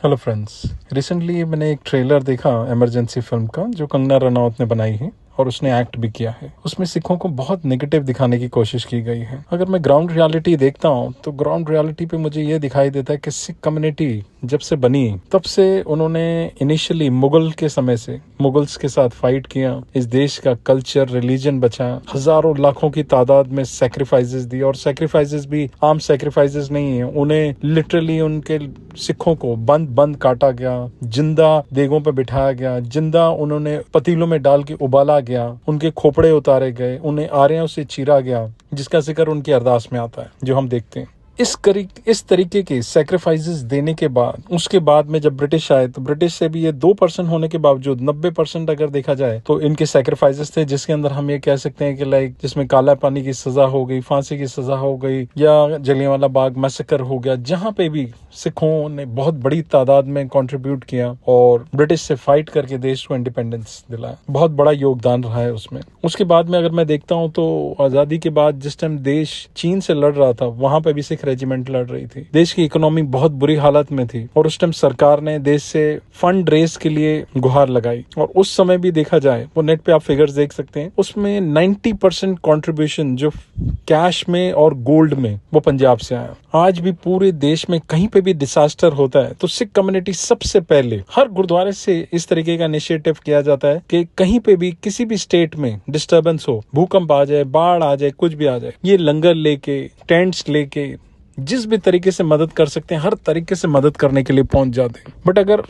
Hello friends. Recently मैंने एक trailer देखा इमरजेंसी फिल्म का, जो कंगना रनौत ने बनाई है और उसने एक्ट भी किया है। उसमें सिखों को बहुत नेगेटिव दिखाने की कोशिश की गई है। अगर मैं ग्राउंड रियलिटी देखता हूँ तो ग्राउंड रियलिटी पे मुझे ये दिखाई देता है कि सिख कम्युनिटी जब से बनी तब से उन्होंने इनिशियली मुगल के समय से मुगल्स के साथ फाइट किया, इस देश का कल्चर रिलीजन बचाया, हजारों लाखों की तादाद में सैक्रिफाइसेस दी। और सैक्रिफाइसेस भी आम सैक्रिफाइसेस नहीं है, उन्हें लिटरली उनके सिखों को बंद बंद काटा गया, जिंदा देगों पे बिठाया गया, जिंदा उन्होंने पतीलों में डाल के उबाला गया, उनके खोपड़े उतारे गए, उन्हें आरियों से चीरा गया, जिसका जिक्र उनकी अरदास में आता है जो हम देखते हैं। इस तरीके के सैक्रिफाइसेस देने के बाद उसके बाद में जब ब्रिटिश आए तो ब्रिटिश से भी ये 2% होने के बावजूद 90% अगर देखा जाए तो इनके सैक्रिफाइसेस थे, जिसके अंदर हम ये कह सकते हैं कि लाइक जिसमें काला पानी की सजा हो गई, फांसी की सजा हो गई, या जलियांवाला बाग मैसेकर हो गया, जहां पे भी सिखों ने बहुत बड़ी तादाद में कंट्रीब्यूट किया और ब्रिटिश से फाइट करके देश को इंडिपेंडेंस दिलाया। बहुत बड़ा योगदान रहा है उसमें। उसके बाद में अगर मैं देखता हूँ तो आजादी के बाद जिस टाइम देश चीन से लड़ रहा था, वहां पे भी सिख रेजिमेंट लड़ रही थी। देश की इकोनॉमी बहुत बुरी हालत में थी और उस टाइम सरकार ने देश से फंड रेज के लिए गुहार लगाई। और उस समय भी देखा जाए, वो नेट पे आप फिगर्स देख सकते हैं, उसमें 90% कॉन्ट्रीब्यूशन जो कैश में और गोल्ड में वो पंजाब से आया। आज भी पूरे देश में कहीं पे भी डिसास्टर होता है तो सिख कम्युनिटी सबसे पहले हर गुरुद्वारे से इस तरीके का इनिशिएटिव किया जाता है कि कहीं पे भी किसी भी स्टेट में डिस्टर्बेंस हो, भूकंप आ जाए, बाढ़ आ जाए, कुछ भी आ जाए, ये लंगर लेके, टेंट्स लेके, जिस भी तरीके से मदद कर सकते हैं हर तरीके से मदद करने के लिए पहुंच जाते हैं। बट अगर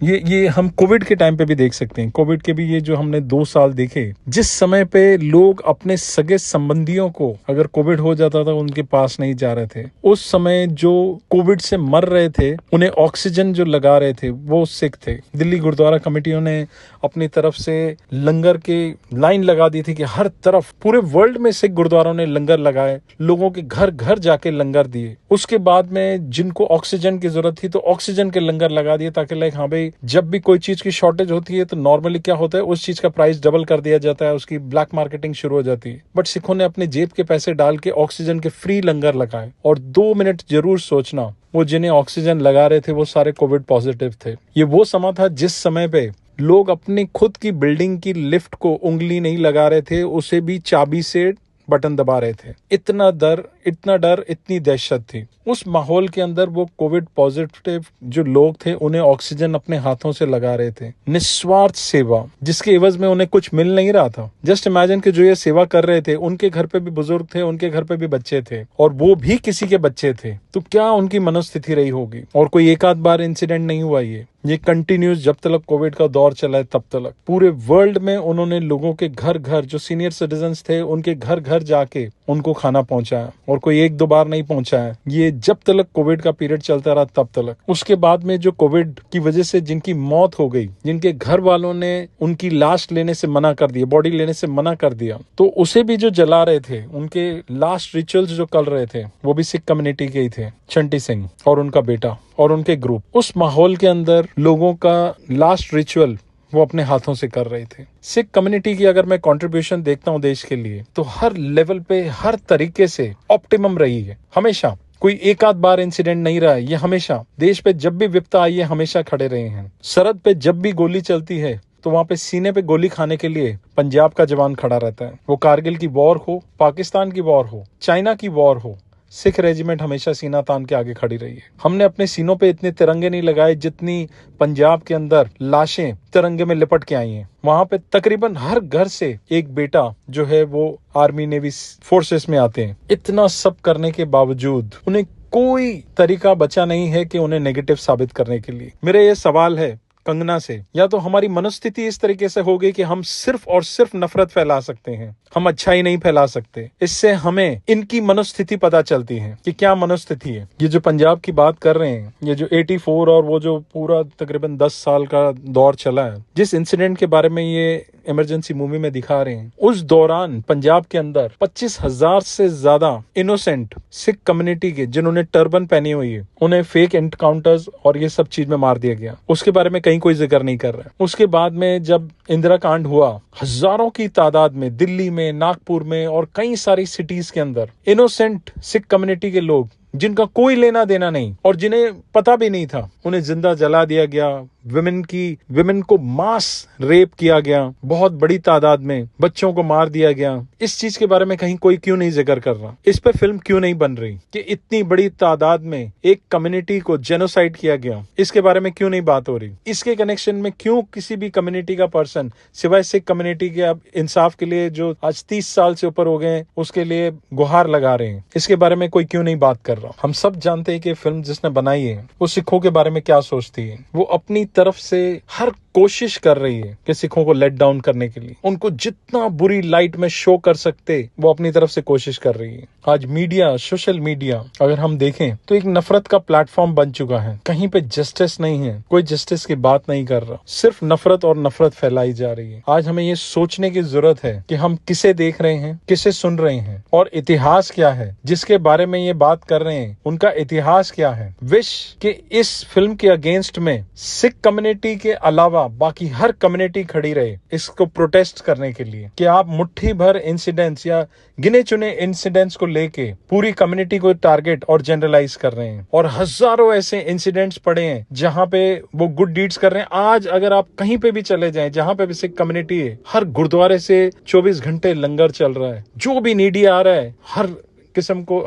ये हम कोविड के टाइम पे भी देख सकते हैं। कोविड के भी ये जो हमने 2 साल देखे, जिस समय पे लोग अपने सगे संबंधियों को अगर कोविड हो जाता था उनके पास नहीं जा रहे थे, उस समय जो कोविड से मर रहे थे उन्हें ऑक्सीजन जो लगा रहे थे वो सिख थे। दिल्ली गुरुद्वारा कमेटियों ने अपनी तरफ से लंगर के लाइन लगा दी थी कि हर तरफ पूरे वर्ल्ड में सिख गुरुद्वारों ने लंगर लगाए, लोगों के घर घर जाके लंगर दिए। उसके बाद में जिनको ऑक्सीजन की जरूरत थी तो ऑक्सीजन के लंगर लगा दिए, ताकि लाइक हाँ भाई जब भी कोई चीज की शॉर्टेज होती है तो नॉर्मली क्या होता है, उस चीज का प्राइस डबल कर दिया जाता है, उसकी ब्लैक मार्केटिंग शुरू हो जाती है। बट सिखों ने अपने जेब के पैसे डाल के ऑक्सीजन के फ्री लंगर लगाए। और 2 मिनट जरूर सोचना, वो जिन्हें ऑक्सीजन लगा रहे थे वो सारे कोविड पॉजिटिव थे। ये वो समय था जिस समय पे लोग अपनी खुद की बिल्डिंग की लिफ्ट को उंगली नहीं लगा रहे थे, उसे भी चाबी से बटन दबा रहे थे। इतना डर, इतनी दहशत थी। उस माहौल के अंदर वो कोविड पॉजिटिव जो लोग थे उन्हें ऑक्सीजन अपने हाथों से लगा रहे थे। निस्वार्थ सेवा, जिसके एवज में उन्हें कुछ मिल नहीं रहा था। जस्ट इमेजिन कि जो ये सेवा कर रहे थे उनके घर पे भी बुजुर्ग थे, उनके घर पे भी बच्चे थे और वो भी किसी के बच्चे थे, तो क्या उनकी मनोस्थिति रही होगी। और कोई एक आध बार इंसिडेंट नहीं हुआ, ये कंटिन्यूस जब तक कोविड का दौर चला है तब तक पूरे वर्ल्ड में उन्होंने लोगों के घर घर, जो सीनियर सिटीजन्स थे उनके घर घर जाके उनको खाना पहुंचाया। और कोई 1-2 बार नहीं पहुंचाया, ये जब तक कोविड का पीरियड चलता रहा तब तक। उसके बाद में जो कोविड की वजह से जिनकी मौत हो गई, जिनके घर वालों ने उनकी लाश लेने से मना कर दिया, बॉडी लेने से मना कर दिया, तो उसे भी जो जला रहे थे, उनके लास्ट रिचुअल्स जो कर रहे थे वो भी सिख कम्युनिटी के ही थे। चंटी सिंह और उनका बेटा और उनके ग्रुप उस माहौल के अंदर लोगों का लास्ट रिचुअल वो अपने हाथों से कर रहे थे। सिख कम्युनिटी की अगर मैं कंट्रीब्यूशन देखता हूं देश के लिए, तो हर लेवल पे हर तरीके से ऑप्टिमम रही है। हमेशा कोई एक आध बार इंसिडेंट नहीं रहा है, ये हमेशा देश पे जब भी विपदा आई है हमेशा खड़े रहे हैं। सरहद पे जब भी गोली चलती है तो वहां पे सीने पे गोली खाने के लिए पंजाब का जवान खड़ा रहता है। वो कारगिल की वॉर हो, पाकिस्तान की वॉर हो, चाइना की वॉर हो, सिख रेजिमेंट हमेशा सीना तान के आगे खड़ी रही है। हमने अपने सीनों पे इतने तिरंगे नहीं लगाए जितनी पंजाब के अंदर लाशें तिरंगे में लिपट के आई हैं। वहां पे तकरीबन हर घर से एक बेटा जो है वो आर्मी नेवी फोर्सेस में आते हैं। इतना सब करने के बावजूद उन्हें कोई तरीका बचा नहीं है कि उन्हें नेगेटिव साबित करने के लिए। मेरा ये सवाल है कंगना से, या तो हमारी मनोस्थिति इस तरीके से हो गई कि हम सिर्फ और सिर्फ नफरत फैला सकते हैं, हम अच्छाई नहीं फैला सकते। इससे हमें इनकी मनोस्थिति पता चलती है कि क्या मनोस्थिति है। ये जो पंजाब की बात कर रहे हैं, ये जो 84 और वो जो पूरा तकरीबन 10 साल का दौर चला है, जिस इंसिडेंट के बारे में ये इमरजेंसी मूवी में दिखा रहे हैं, उस दौरान पंजाब के अंदर 25,000 से ज्यादा इनोसेंट सिख कम्युनिटी के, जिन्होंने टर्बन पहनी हुई है, उन्हें फेक एनकाउंटर्स और ये सब चीज में मार दिया गया। उसके बारे में कहीं कोई जिक्र नहीं कर रहा है। उसके बाद में जब इंदिरा कांड हुआ, हजारों की तादाद में दिल्ली में, नागपुर में और कई सारी सिटीज के अंदर इनोसेंट सिख कम्युनिटी के लोग जिनका कोई लेना देना नहीं और जिन्हें पता भी नहीं था, उन्हें जिंदा जला दिया गया। विमेन को मास रेप किया गया, बहुत बड़ी तादाद में बच्चों को मार दिया गया। इस चीज के बारे में कहीं कोई क्यों नहीं जिक्र कर रहा? इस पे फिल्म क्यों नहीं बन रही कि इतनी बड़ी तादाद में एक कम्युनिटी को जेनोसाइड किया गया? इसके बारे में क्यों नहीं बात हो रही? इसके कनेक्शन में क्यों किसी भी कम्युनिटी का पर्सन सिवाय सिख कम्युनिटी के अब इंसाफ के लिए जो आज 30 साल से ऊपर हो गए उसके लिए गुहार लगा रहे हैं, इसके बारे में कोई क्यों नहीं बात कर रहा? हम सब जानते हैं कि फिल्म जिसने बनाई है वो सिखों के बारे में क्या सोचती है। वो अपनी तरफ से हर कोशिश कर रही है कि सिखों को लेट डाउन करने के लिए, उनको जितना बुरी लाइट में शो कर सकते वो अपनी तरफ से कोशिश कर रही है। आज मीडिया, सोशल मीडिया अगर हम देखें तो एक नफरत का प्लेटफॉर्म बन चुका है। कहीं पे जस्टिस नहीं है, कोई जस्टिस की बात नहीं कर रहा, सिर्फ नफरत और नफरत फैलाई जा रही है। आज हमें ये सोचने की जरूरत है कि हम किसे देख रहे हैं, किसे सुन रहे हैं और इतिहास क्या है जिसके बारे में ये बात कर रहे हैं, उनका इतिहास क्या है। विश कि इस फिल्म के अगेंस्ट में सिख कम्युनिटी के अलावा बाकी हर कम्युनिटी खड़ी रहे इसको प्रोटेस्ट करने के लिए, कि आप मुट्ठी भर इंसिडेंट्स या गिने चुने इंसिडेंट्स को लेके पूरी कम्युनिटी को टारगेट और जनरलाइज कर रहे हैं। और हजारों ऐसे इंसिडेंट्स पड़े हैं जहां पे वो गुड डीड्स कर रहे हैं। आज अगर आप कहीं पे भी चले जाएं जहां पे भी सिख कम्युनिटी है, हर गुरुद्वारे से 24 घंटे लंगर चल रहा है। जो भी नीडी आ रहा है, हर किस्म को,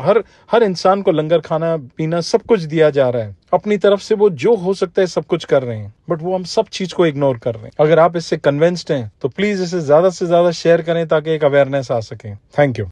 हर इंसान को लंगर, खाना पीना सब कुछ दिया जा रहा है। अपनी तरफ से वो जो हो सकता है सब कुछ कर रहे हैं, बट वो हम सब चीज को इग्नोर कर रहे हैं। अगर आप इससे कन्विंस्ड हैं तो प्लीज इसे ज्यादा से ज्यादा शेयर करें ताकि एक अवेयरनेस आ सके। Thank you.